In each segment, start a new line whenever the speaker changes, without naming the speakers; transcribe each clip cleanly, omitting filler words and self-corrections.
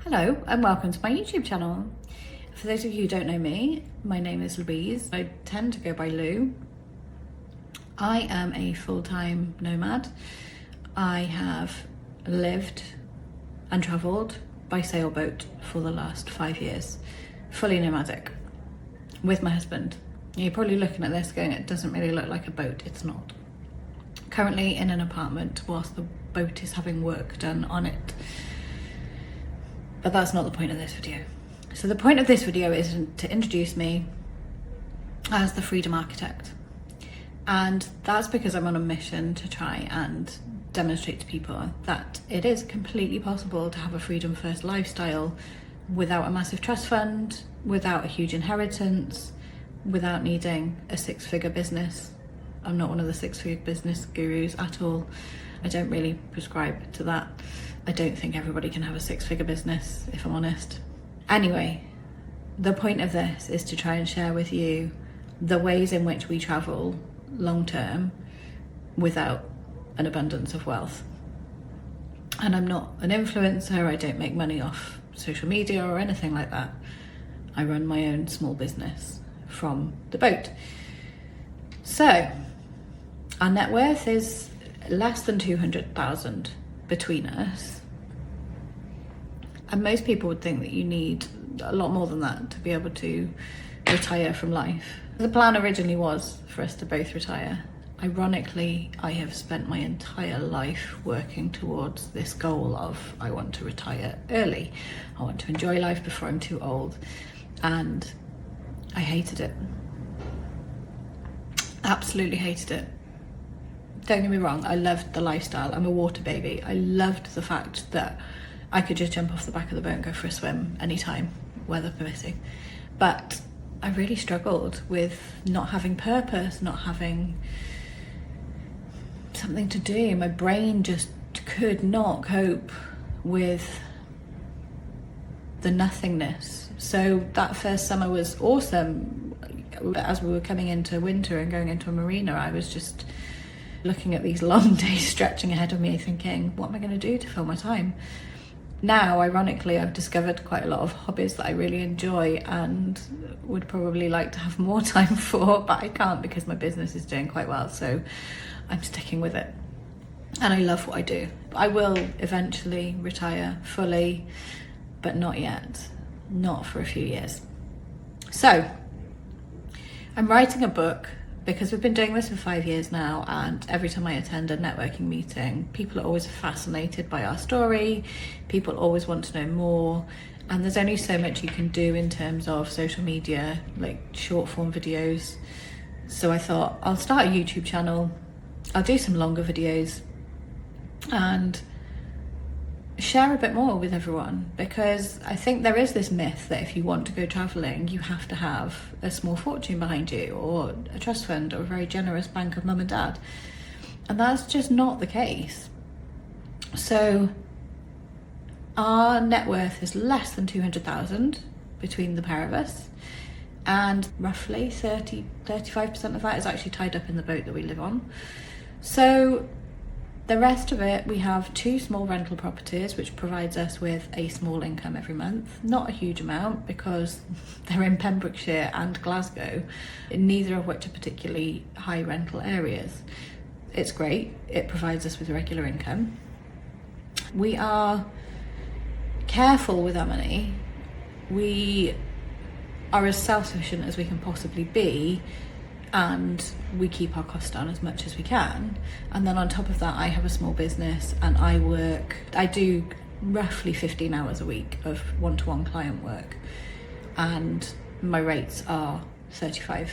Hello and welcome to my YouTube channel. For those of you who don't know me, my name is Louise. I tend to go by Lou. I am a full-time nomad. I have lived and travelled by sailboat for the last 5 years, fully nomadic, with my husband. You're probably looking at this going, it doesn't really look like a boat. It's not. Currently in an apartment whilst the boat is having work done on it. But that's not the point of this video. So the point of this video is to introduce me as the freedom architect. And that's because I'm on a mission to try and demonstrate to people that it is completely possible to have a freedom first lifestyle without a massive trust fund, without a huge inheritance, without needing a six-figure business. I'm not one of the six-figure business gurus at all. I don't really prescribe to that. I don't think everybody can have a six-figure business, if I'm honest. Anyway, the point of this is to try and share with you the ways in which we travel long-term without an abundance of wealth. And I'm not an influencer, I don't make money off social media or anything like that. I run my own small business from the boat. So, our net worth is less than 200,000 between us. And most people would think that you need a lot more than that to be able to retire from life. The plan originally was for us to both retire. Ironically, I have spent my entire life working towards this goal of I want to retire early. I want to enjoy life before I'm too old. And I hated it. Absolutely hated it. Don't get me wrong, I loved the lifestyle. I'm a water baby. I loved the fact that I could just jump off the back of the boat and go for a swim anytime, weather permitting. But I really struggled with not having purpose, not having something to do. My brain just could not cope with the nothingness. So that first summer was awesome. As we were coming into winter and going into a marina, I was just looking at these long days stretching ahead of me thinking, what am I going to do to fill my time? Now, ironically, I've discovered quite a lot of hobbies that I really enjoy and would probably like to have more time for, but I can't because my business is doing quite well, so I'm sticking with it. And I love what I do. I will eventually retire fully, but not yet. Not for a few years. So, I'm writing a book because we've been doing this for 5 years now, and every time I attend a networking meeting, people are always fascinated by our story. People always want to know more, and there's only so much you can do in terms of social media, like short form videos. So I thought I'll start a YouTube channel, I'll do some longer videos and share a bit more with everyone, because I think there is this myth that if you want to go travelling, you have to have a small fortune behind you or a trust fund or a very generous bank of mum and dad. And that's just not the case. So our net worth is less than 200,000 between the pair of us, and roughly 35% of that is actually tied up in the boat that we live on. So the rest of it, we have 2 small rental properties, which provides us with a small income every month. Not a huge amount because they're in Pembrokeshire and Glasgow, neither of which are particularly high rental areas. It's great, it provides us with regular income. We are careful with our money. We are as self-sufficient as we can possibly be, and we keep our costs down as much as we can. And then on top of that, I have a small business and I do roughly 15 hours a week of one-to-one client work, and my rates are £35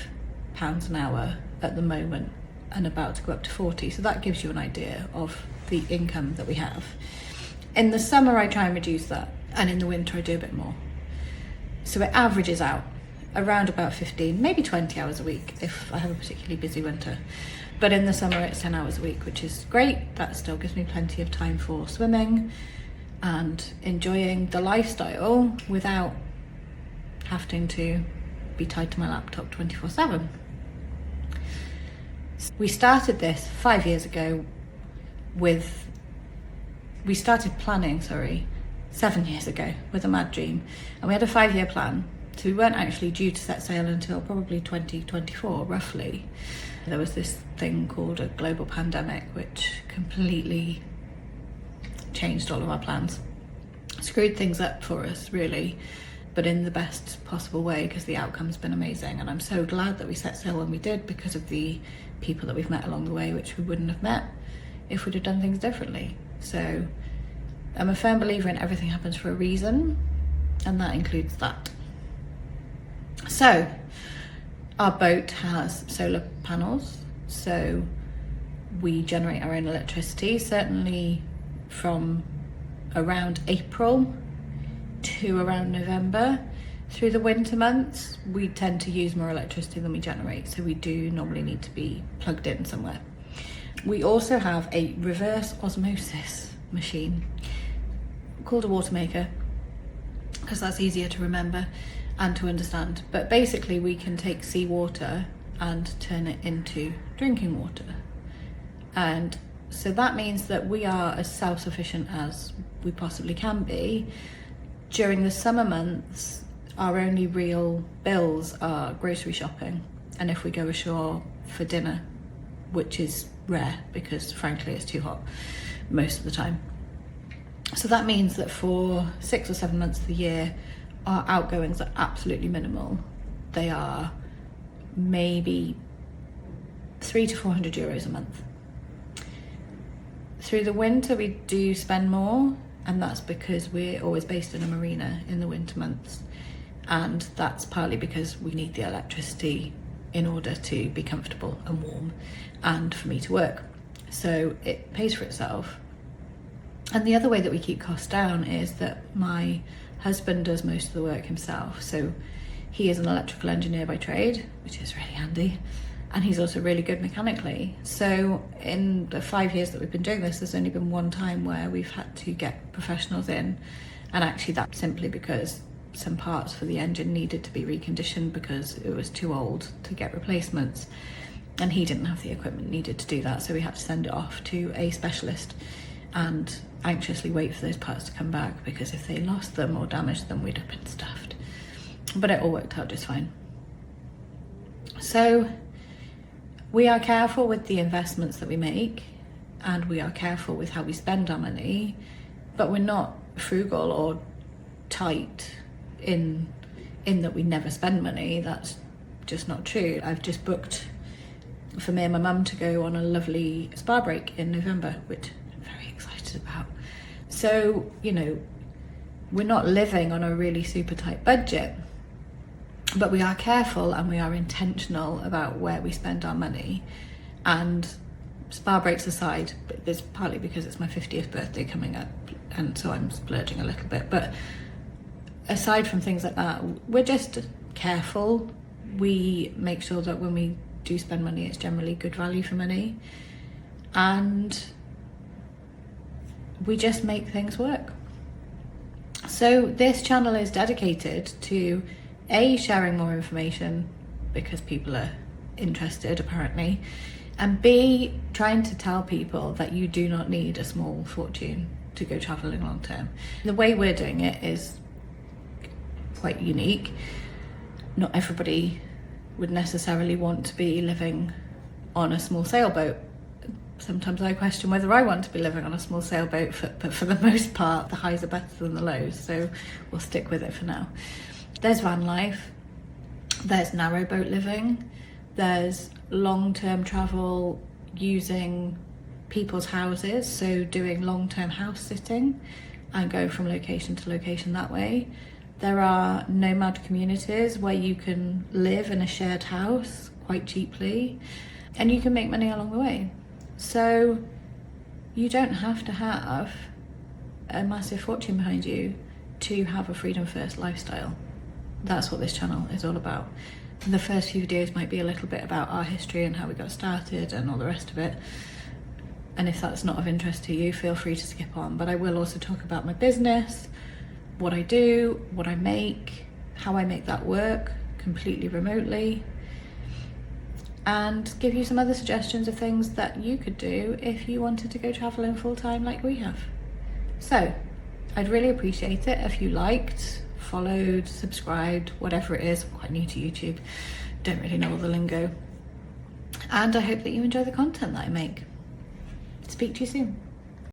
an hour at the moment and about to go up to 40. So that gives you an idea of the income that we have. In the summer, I try and reduce that, and in the winter, I do a bit more. So it averages out around about 15, maybe 20 hours a week if I have a particularly busy winter. But in the summer it's 10 hours a week, which is great. That still gives me plenty of time for swimming and enjoying the lifestyle without having to be tied to my laptop 24/7. We started this 5 years ago we started planning, 7 years ago with a mad dream, and we had a 5-year plan. So we weren't actually due to set sail until probably 2024, roughly. There was this thing called a global pandemic, which completely changed all of our plans. Screwed things up for us, really, but in the best possible way, because the outcome's been amazing. And I'm so glad that we set sail when we did, because of the people that we've met along the way, which we wouldn't have met if we'd have done things differently. So I'm a firm believer in everything happens for a reason, and that includes that. So our boat has solar panels, so we generate our own electricity, certainly from around April to around November. Through the winter months, we tend to use more electricity than we generate, so we do normally need to be plugged in somewhere. We also have a reverse osmosis machine called a water maker, because that's easier to remember and to understand. But basically we can take seawater and turn it into drinking water. And so that means that we are as self-sufficient as we possibly can be. During the summer months, our only real bills are grocery shopping, and if we go ashore for dinner, which is rare because frankly it's too hot most of the time. So that means that for 6 or 7 months of the year, our outgoings are absolutely minimal. They are maybe 300 to 400 euros a month. Through the winter we do spend more, and that's because we're always based in a marina in the winter months, and that's partly because we need the electricity in order to be comfortable and warm and for me to work. So it pays for itself. And the other way that we keep costs down is that my husband does most of the work himself. So he is an electrical engineer by trade, which is really handy, and he's also really good mechanically. So in the 5 years that we've been doing this, there's only been one time where we've had to get professionals in, and actually that's simply because some parts for the engine needed to be reconditioned because it was too old to get replacements, and he didn't have the equipment needed to do that, so we had to send it off to a specialist and anxiously wait for those parts to come back, because if they lost them or damaged them, we'd have been stuffed. But it all worked out just fine. So we are careful with the investments that we make, and we are careful with how we spend our money, but we're not frugal or tight in that we never spend money. That's just not true. I've just booked for me and my mum to go on a lovely spa break in November, which I'm very excited about. So, you know, we're not living on a really super tight budget, but we are careful and we are intentional about where we spend our money. And spa breaks aside, but there's partly because it's my 50th birthday coming up, and so I'm splurging a little bit, but aside from things like that, we're just careful. We make sure that when we do spend money, it's generally good value for money, and we just make things work. So this channel is dedicated to A, sharing more information because people are interested apparently, and B, trying to tell people that you do not need a small fortune to go traveling long term. The way we're doing it is quite unique. Not everybody would necessarily want to be living on a small sailboat. Sometimes I question whether I want to be living on a small sailboat, but for the most part, the highs are better than the lows, so we'll stick with it for now. There's van life, there's narrowboat living, there's long-term travel using people's houses, so doing long-term house sitting and go from location to location that way. There are nomad communities where you can live in a shared house quite cheaply, and you can make money along the way. So you don't have to have a massive fortune behind you to have a freedom first lifestyle. That's what this channel is all about. The first few videos might be a little bit about our history and how we got started and all the rest of it. And if that's not of interest to you, feel free to skip on. But I will also talk about my business, what I do, what I make, how I make that work completely remotely, and give you some other suggestions of things that you could do if you wanted to go traveling full time like we have. So I'd really appreciate it if you liked, followed, subscribed, whatever it is. I'm quite new to YouTube, don't really know all the lingo. And I hope that you enjoy the content that I make. Speak to you soon.